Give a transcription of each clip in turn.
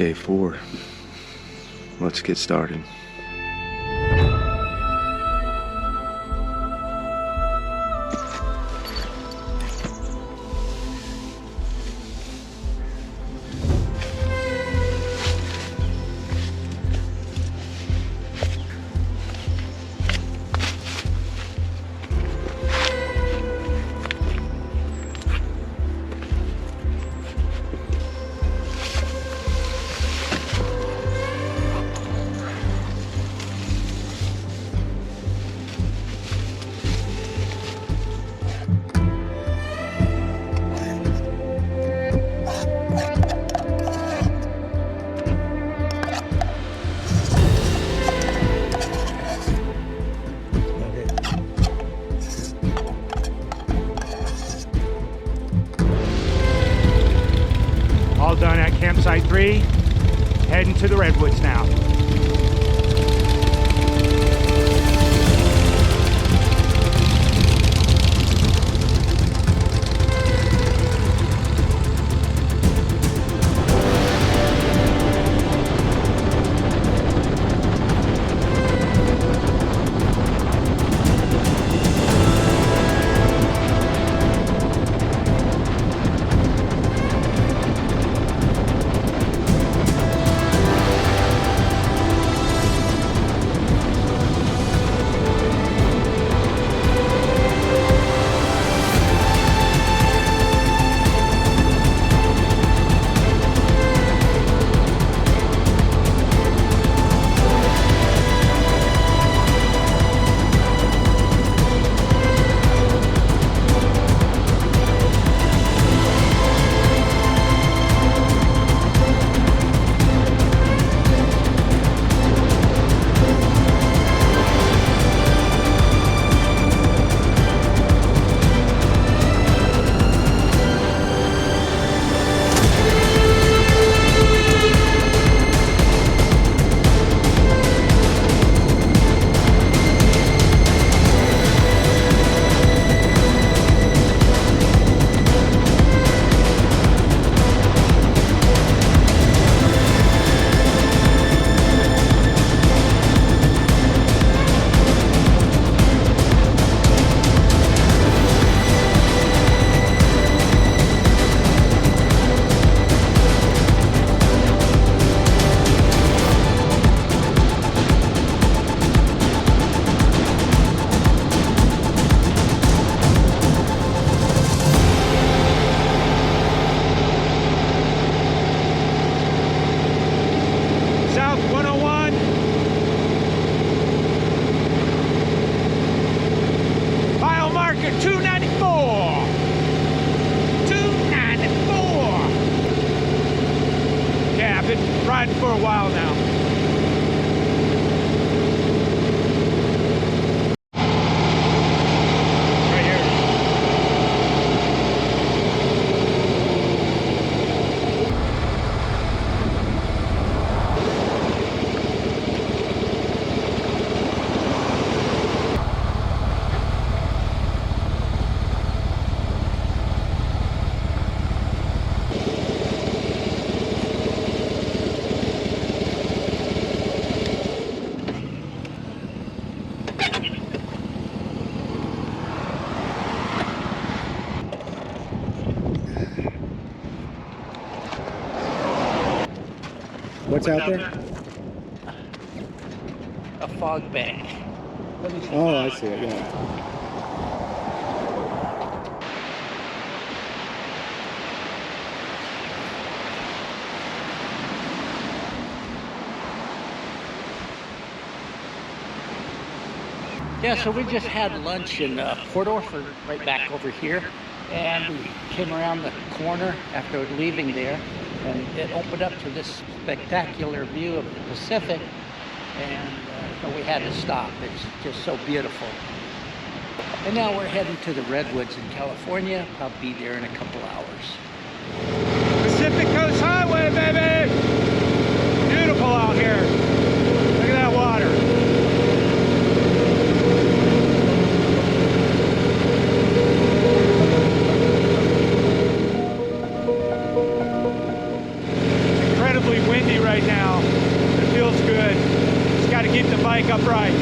Day 4. Let's get started. All done at campsite 3, heading to the Redwoods now. Riding for a while now. Right here. What's out there? A fog bank. Oh, I see it, yeah. Yeah, so we just had lunch in Port Orford, right back over here, and we came around the corner after leaving there, and it opened up to this spectacular view of the Pacific, and so we had to stop. It's just so beautiful. And now we're heading to the Redwoods in California. I'll be there in a couple hours. Pacific Coast Highway, baby! Beautiful out here. Look at that water. It's incredibly windy. easy right now. It feels good. Just got to keep the bike upright.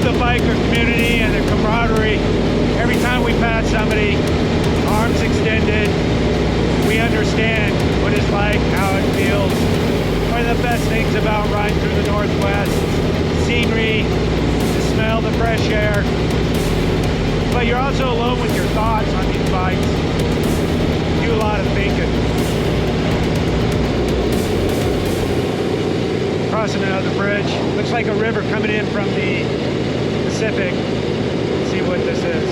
The biker community and the camaraderie. Every time we pass somebody, arms extended, we understand what it's like, how it feels. One of the best things about riding through the Northwest, scenery, the smell, the fresh air. But you're also alone with your thoughts on these bikes. You do a lot of thinking. Crossing another bridge. Looks like a river coming in from the Pacific. Let's see what this is.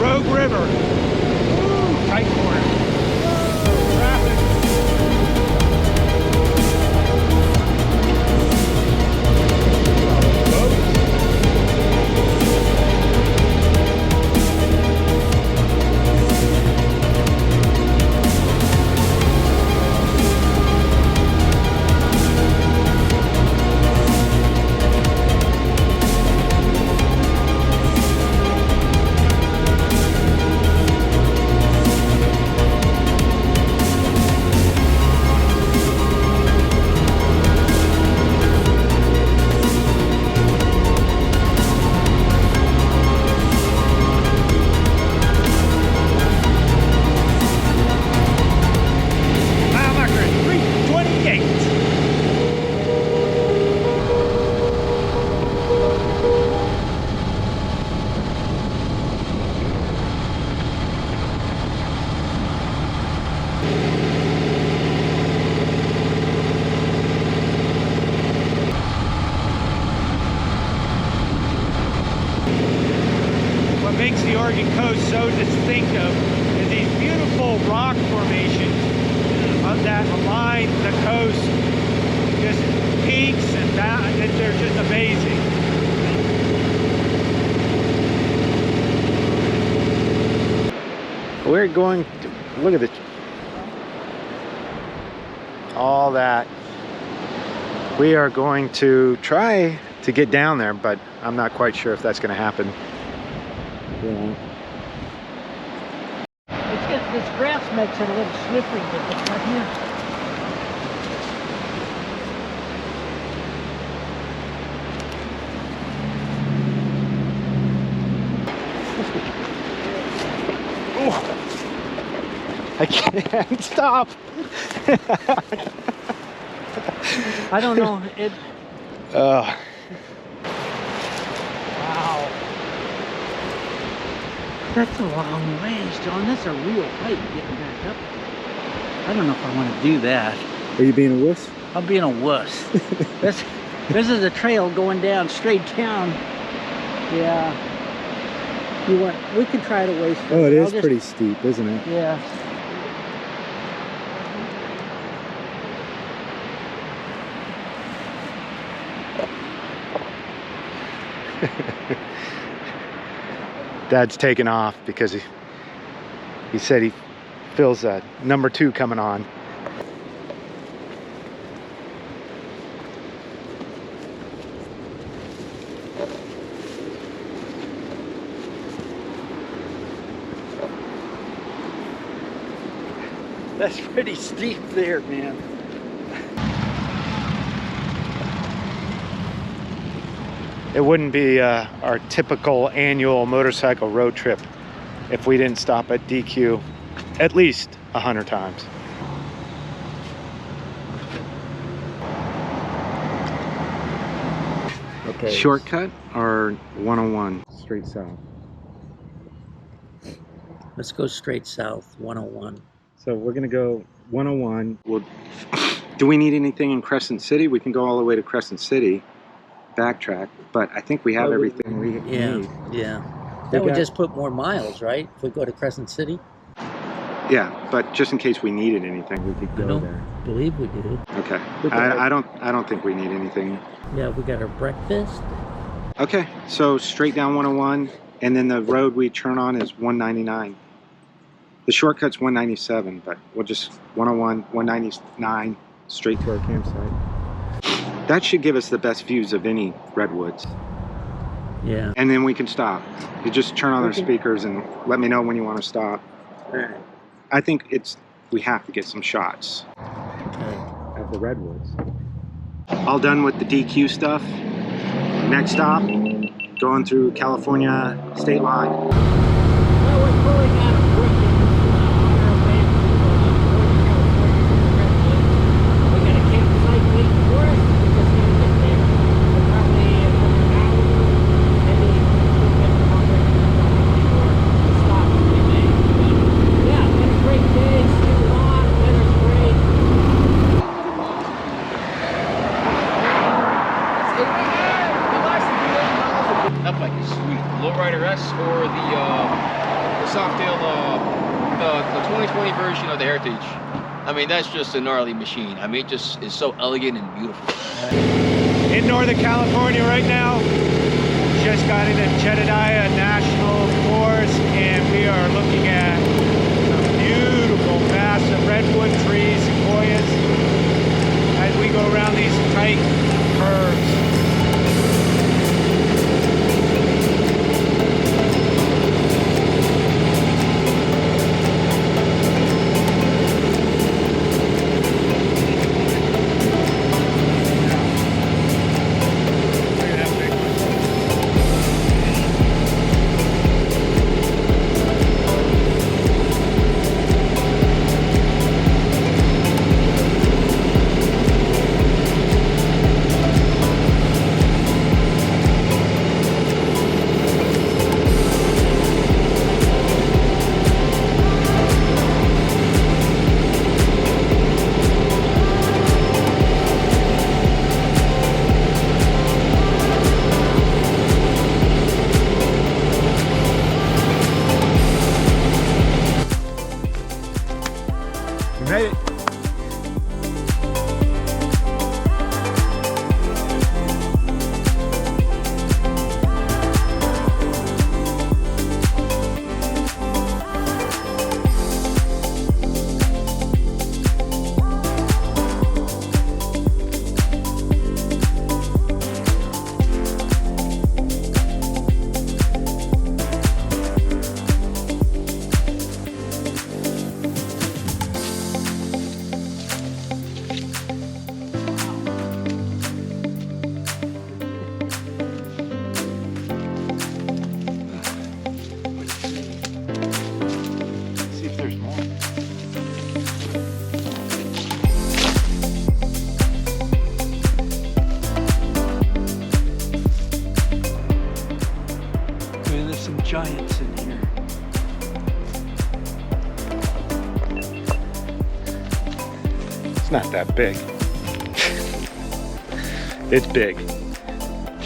Rogue River. Woo, tight corner. Whoa, traffic. Makes the Oregon coast so distinctive is these beautiful rock formations that line the coast, just peaks and they're just amazing. We're going to look at all that. We are going to try to get down there, but I'm not quite sure if that's going to happen. Yeah. It's just, this grass makes it a little slippery, but it's not here. Oh, I can't stop. I don't know. It. Wow. That's a long ways, John. That's a real hike getting back up. I don't know if I want to do that. Are you being a wuss? I'm being a wuss. this is a trail going down straight down. Yeah. We could try it a ways further. Oh, it is pretty steep, isn't it? Yeah. Dad's taking off because he said he feels number 2 coming on. That's pretty steep there, man. It wouldn't be our typical annual motorcycle road trip if we didn't stop at DQ at least 100 times. Okay. Shortcut or 101? Straight south. Let's go straight south, 101. So we're gonna go 101. Well, do we need anything in Crescent City? We can go all the way to Crescent City, backtrack, but I think we have everything we need. Yeah. That would just put more miles, right? If we go to Crescent City? Yeah, but just in case we needed anything, we could I go don't there. believe we do. Okay. We got I don't think we need anything. Yeah, we got our breakfast. Okay, so straight down 101, and then the road we turn on is 199. The shortcut's 197, but we'll just 101, 199, straight to our campsite. That should give us the best views of any Redwoods. Yeah. And then we can stop. You just turn on our speakers and let me know when you want to stop. I think we have to get some shots At the Redwoods. all done with the DQ stuff. Next stop, going through California state line. Well, we're pulling out of Brooklyn on our way to we got a campsite waiting for us. We're just going to get there. We're probably another hour, maybe a little bit longer before the stop we made. But yeah, it's been a great day. It's still on. Weather's great. That bike is sweet. Lowrider S or the Softail, the 2020 version of the Heritage. I mean, that's just a gnarly machine. I mean, it just is so elegant and beautiful. In Northern California right now, just got into JEDEDIAH National Forest, and we are looking at some beautiful, massive redwood trees, sequoias, as we go around these tight curves. Made it. See if there's more. There's some giants in here. It's not that big. It's big.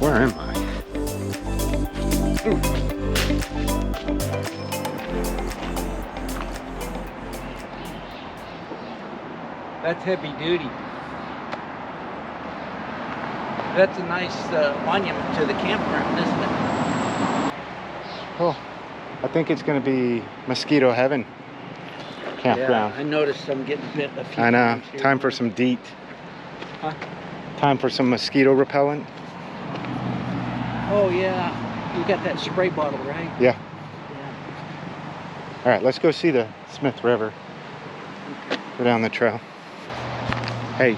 Where am I? That's heavy duty. That's a nice monument to the campground, isn't it? Oh, I think it's going to be mosquito heaven campground. Yeah, I noticed I'm getting bit a few I know. times here. Time for some DEET. Huh? Time for some mosquito repellent. Oh yeah, you got that spray bottle, right? Yeah. Yeah. All right, let's go see the Smith River. Go down the trail. Hey,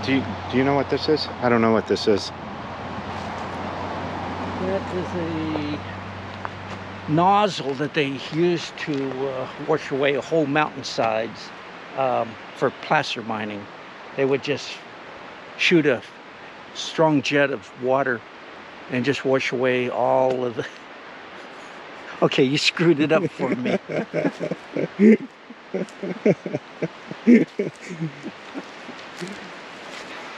do you know what this is? I don't know what this is. That is a nozzle that they use to wash away whole mountainsides for placer mining. They would just shoot a strong jet of water and just wash away all of the... Okay, you screwed it up for me.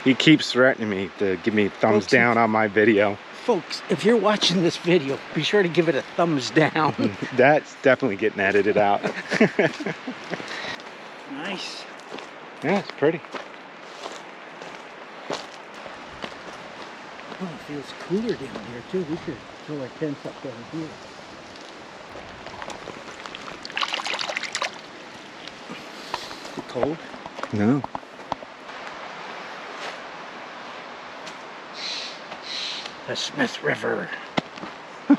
He keeps threatening me to give me thumbs down on my video. Folks, if you're watching this video, be sure to give it a thumbs down. That's definitely getting edited out. Nice. Yeah, it's pretty. Oh, it feels cooler down here too. We should throw our tents up down here. Is it cold? No. The Smith River. The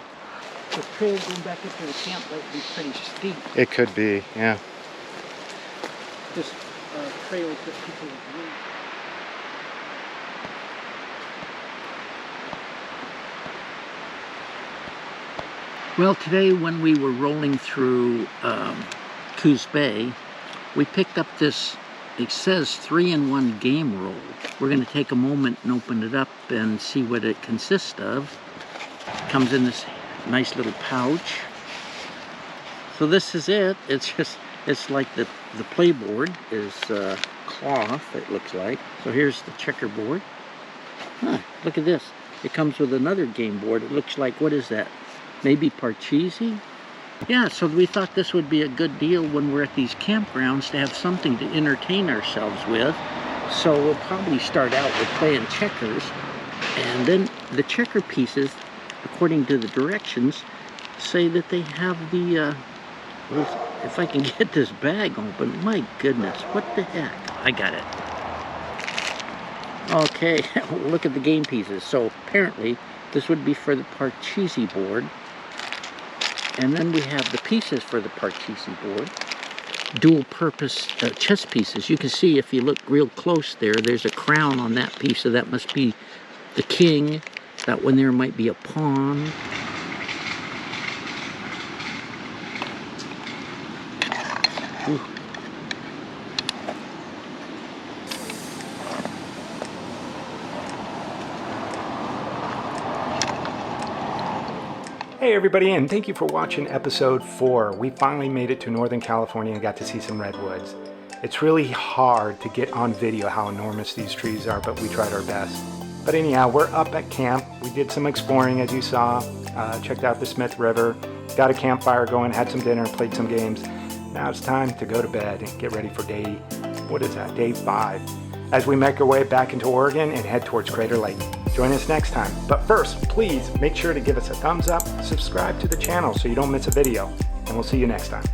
trail going back up to the camp might be pretty steep. It could be, yeah. This trail that people have used. Well, today when we were rolling through COOS Bay, we picked up this, it says 3-in-1 game roll. We're going to take a moment and open it up and see what it consists of. It comes in this nice little pouch. So this is it. It's like the playboard is cloth, it looks like. So here's the checkerboard. Huh, look at this. It comes with another game board. It looks like, what is that? Maybe Parcheesi? Yeah, so we thought this would be a good deal when we're at these campgrounds to have something to entertain ourselves with. So we'll probably start out with playing checkers. And then the checker pieces, according to the directions, say that they have the, if I can get this bag open, my goodness, what the heck? I got it. Okay, look at the game pieces. So apparently this would be for the Parcheesi board. And then we have the pieces for the Parcheesi board. Dual purpose chess pieces. You can see if you look real close there, there's a crown on that piece, so that must be the king. That one there might be a pawn. Ooh. Hey everybody, and thank you for watching episode 4. We finally made it to Northern California and got to see some redwoods. It's really hard to get on video how enormous these trees are, but we tried our best. But anyhow, we're up at camp. We did some exploring, as you saw, checked out the Smith River, got a campfire going, had some dinner, played some games. Now it's time to go to bed and get ready for day 5, as we make our way back into Oregon and head towards Crater Lake. Join us next time. But first, please make sure to give us a thumbs up, subscribe to the channel so you don't miss a video, and we'll see you next time.